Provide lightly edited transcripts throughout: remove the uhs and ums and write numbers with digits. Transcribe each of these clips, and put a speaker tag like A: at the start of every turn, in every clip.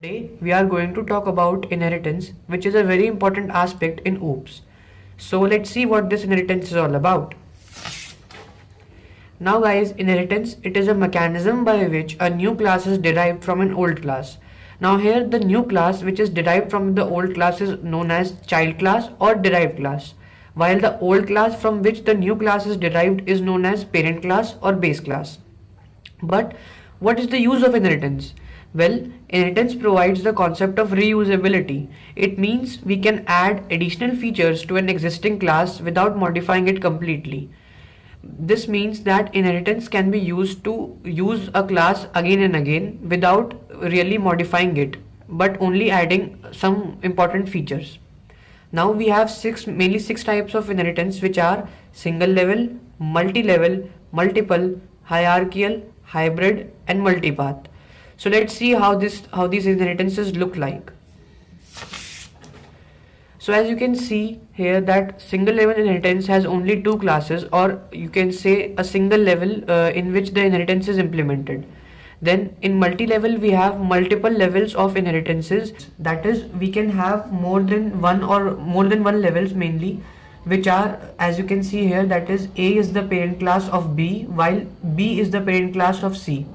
A: Today we are going to talk about inheritance, which is a very important aspect in OOPS. So let's see what this inheritance is all about. Now guys, inheritance, it is a mechanism by which a new class is derived from an old class. Now here the new class which is derived from the old class is known as child class or derived class, while the old class from which the new class is derived is known as parent class or base class. But what is the use of inheritance? Well, inheritance provides the concept of reusability. It means we can add additional features to an existing class without modifying it completely. This means that inheritance can be used to use a class again and again without really modifying it, but only adding some important features. Now we have mainly six types of inheritance, which are single level, multi-level, multiple, hierarchical, hybrid, and multipath. So let's see how these inheritances look like. So as you can see here that single level inheritance has only two classes, or you can say a single level in which the inheritance is implemented. Then in multi-level we have multiple levels of inheritances, that is we can have more than one levels mainly, which are, as you can see here, that is A is the parent class of B while B is the parent class of C.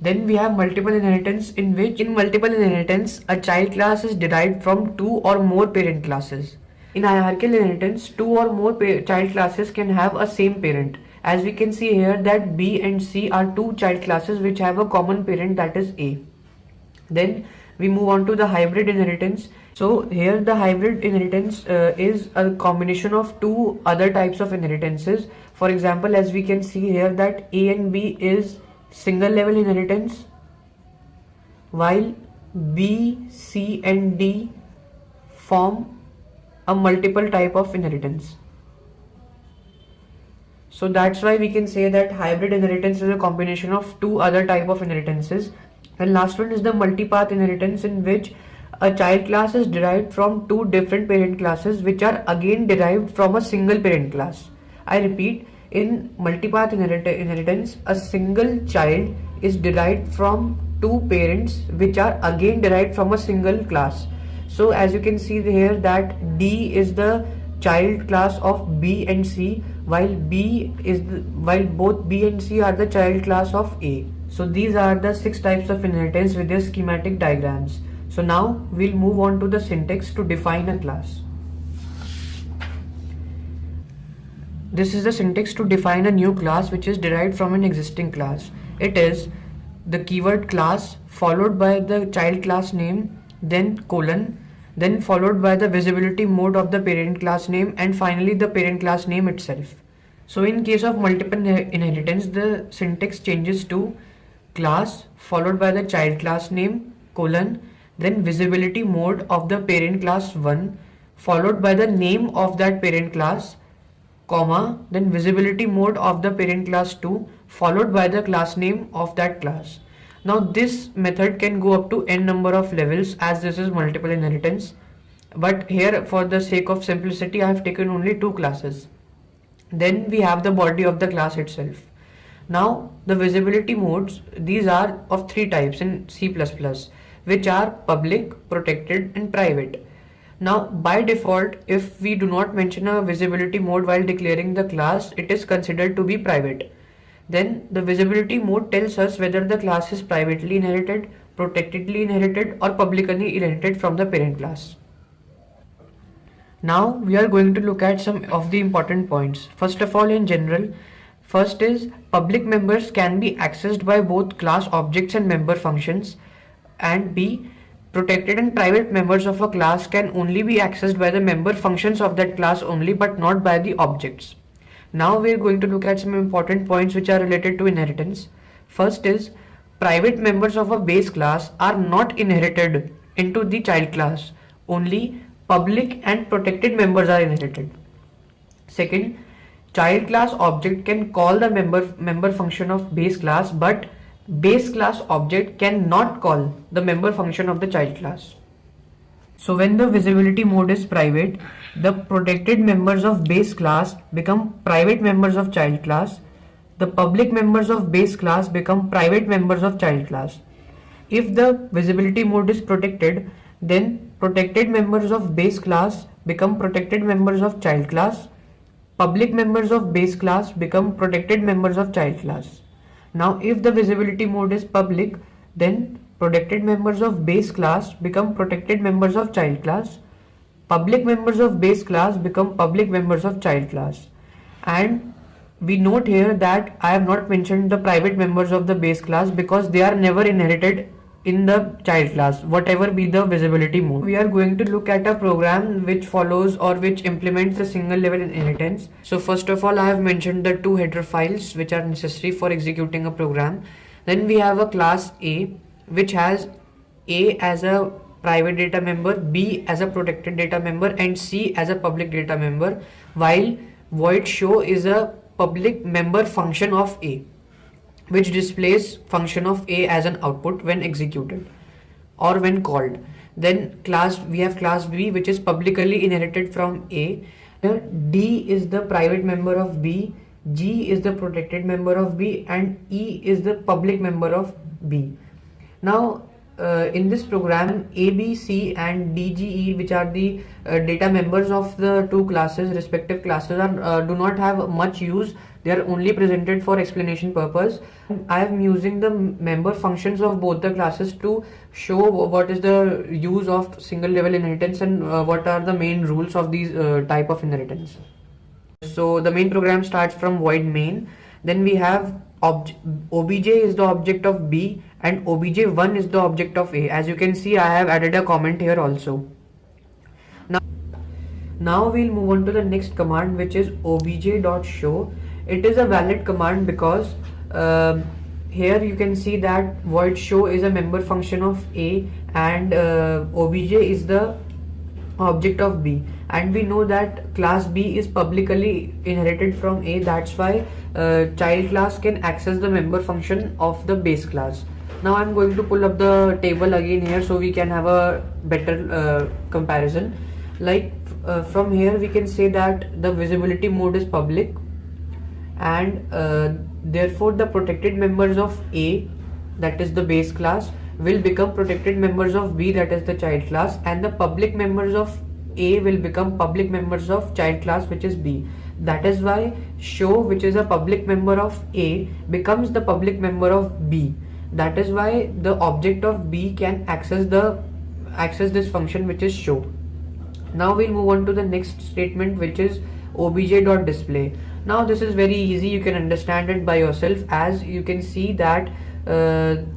A: Then we have multiple inheritance, in which in multiple inheritance a child class is derived from two or more parent classes. In hierarchical inheritance, two or more child classes can have a same parent. As we can see here that B and C are two child classes which have a common parent, that is A. Then we move on to the hybrid inheritance. So here the hybrid inheritance is a combination of two other types of inheritances. For example, as we can see here that A and B is single level inheritance, while B, C and D form a multiple type of inheritance. So that's why we can say that hybrid inheritance is a combination of two other type of inheritances. And last one is the multipath inheritance, in which a child class is derived from two different parent classes which are again derived from a single parent class. I repeat, in multipath inheritance, a single child is derived from two parents which are again derived from a single class. So as you can see here that D is the child class of B and C, while both B and C are the child class of A. So these are the six types of inheritance with their schematic diagrams. So now we'll move on to the syntax to define a class. This is the syntax to define a new class which is derived from an existing class. It is the keyword class followed by the child class name, then colon, then followed by the visibility mode of the parent class name, and finally the parent class name itself. So in case of multiple inheritance, the syntax changes to class followed by the child class name, colon, then visibility mode of the parent class 1 followed by the name of that parent class, comma, then visibility mode of the parent class 2 followed by the class name of that class. Now this method can go up to n number of levels, as this is multiple inheritance, but here for the sake of simplicity I have taken only two classes. Then we have the body of the class itself. Now the visibility modes, these are of three types in C++, which are public, protected and private. Now by default, if we do not mention a visibility mode while declaring the class, it is considered to be private. Then the visibility mode tells us whether the class is privately inherited, protectedly inherited or publicly inherited from the parent class. Now we are going to look at some of the important points. First of all, in general, first is public members can be accessed by both class objects and member functions, and B, protected and private members of a class can only be accessed by the member functions of that class only, but not by the objects. Now we are going to look at some important points which are related to inheritance. First is private members of a base class are not inherited into the child class. Only public and protected members are inherited. Second, child class object can call the member function of base class, but base class object cannot call the member function of the child class. So when the visibility mode is private, the protected members of base class become private members of child class. The public members of base class become private members of child class. If the visibility mode is protected, then protected members of base class become protected members of child class. Public members of base class become protected members of child class. Now if the visibility mode is public, then protected members of base class become protected members of child class. Public members of base class become public members of child class. And we note here that I have not mentioned the private members of the base class because they are never inherited in the child class, whatever be the visibility mode. We are going to look at a program which follows or which implements the single level inheritance. So first of all, I have mentioned the two header files which are necessary for executing a program. Then we have a class A which has A as a private data member, B as a protected data member, and C as a public data member, while void show is a public member function of A, which displays function of A as an output when executed or when called. Then we have class B which is publicly inherited from A. Here D is the private member of B, G is the protected member of B, and E is the public member of B. Now in this program, A, B, C and D, G, E, which are the data members of the two classes, respective classes, do not have much use. They are only presented for explanation purpose. I am using the member functions of both the classes to show what is the use of single level inheritance and what are the main rules of these type of inheritance. So the main program starts from void main. Then we have obj is the object of B and obj1 is the object of A. As you can see, I have added a comment here also. Now we'll move on to the next command, which is obj.show. It is a valid command because here you can see that void show is a member function of A and obj is the object of B, and we know that class B is publicly inherited from A. That's why child class can access the member function of the base class. Now I'm going to pull up the table again here so we can have a better comparison. Like from here we can say that the visibility mode is public, and therefore the protected members of A, that is the base class, will become protected members of B, that is the child class, and the public members of A will become public members of child class, which is B. That is why show, which is a public member of A, becomes the public member of B. That is why the object of B can access this function, which is show. Now we'll move on to the next statement, which is obj.display. Now this is very easy, you can understand it by yourself. As you can see that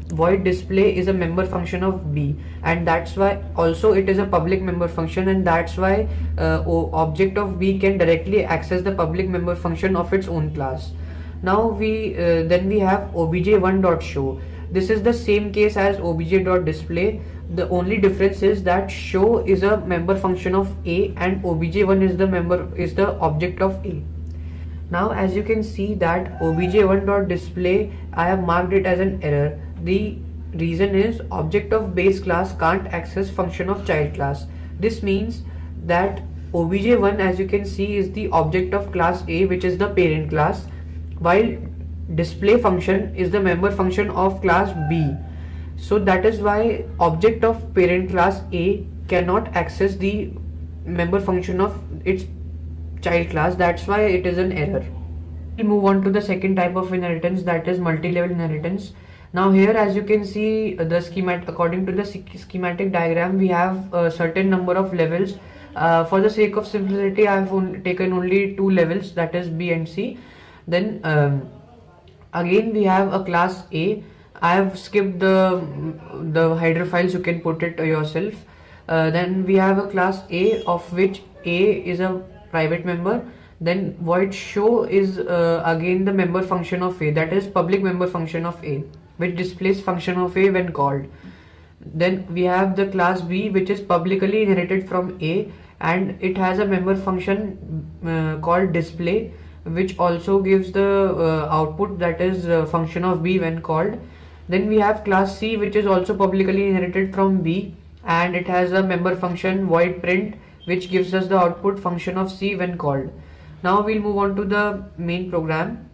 A: void display is a member function of B, and that's why also it is a public member function, and that's why object of B can directly access the public member function of its own class. Now then we have obj1.show. This is the same case as obj.display. The only difference is that show is a member function of A and obj1 is the object of A. Now as you can see that obj1.display, I have marked it as an error. The reason is object of base class can't access function of child class. This means that obj1, as you can see, is the object of class A, which is the parent class, while display function is the member function of class B. So that is why object of parent class A cannot access the member function of its child class. That's why it is an error. We move on to the second type of inheritance, that is multi-level inheritance. Now here, as you can see, the schematic, according to the schematic diagram, we have a certain number of levels. For the sake of simplicity, I have taken only two levels, that is B and C. Then again we have a class A. I have skipped the header files, you can put it yourself. Then we have a class A, of which A is a private member. Then void show is again the member function of A, that is public member function of A, which displays function of A when called. Then we have the class B, which is publicly inherited from A, and it has a member function called display, which also gives the output, that is function of B when called. Then we have class C, which is also publicly inherited from B, and it has a member function void print, which gives us the output function of C when called. Now we'll move on to the main program.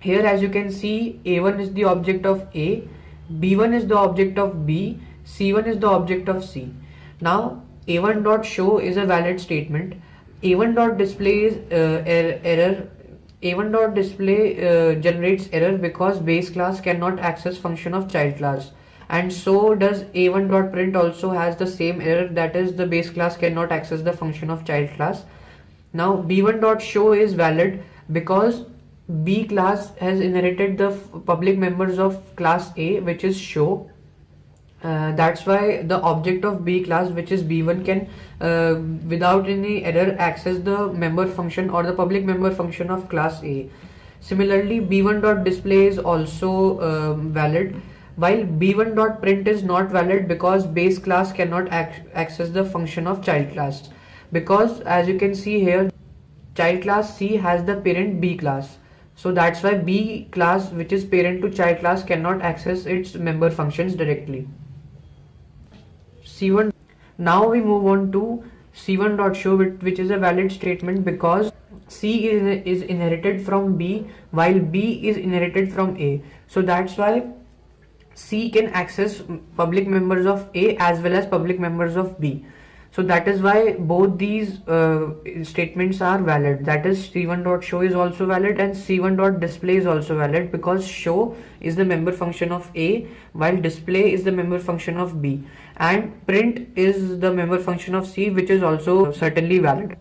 A: Here, as you can see, A1 is the object of A, B1 is the object of B, C1 is the object of C. Now A1 dot show is a valid statement. A1 dot display is error. A1 dot display generates error because base class cannot access function of child class, and so does A1 dot print also has the same error, that is the base class cannot access the function of child class. Now B1 dot show is valid because B class has inherited the public members of class A, which is show. That's why the object of B class, which is B1, can without any error access the member function or the public member function of class A. Similarly, B1 dot display is also valid, while B1 dot print is not valid because base class cannot access the function of child class, because as you can see here, child class C has the parent B class. So that's why B class, which is parent to child class, cannot access its member functions directly. C1. Now we move on to C1 dot show, which is a valid statement because C is inherited from B while B is inherited from A. So that's why C can access public members of A as well as public members of B. So that is why both these statements are valid. That is, C1 dot show is also valid and C1 dot display is also valid because show is the member function of A while display is the member function of B, and print is the member function of C, which is also certainly valid.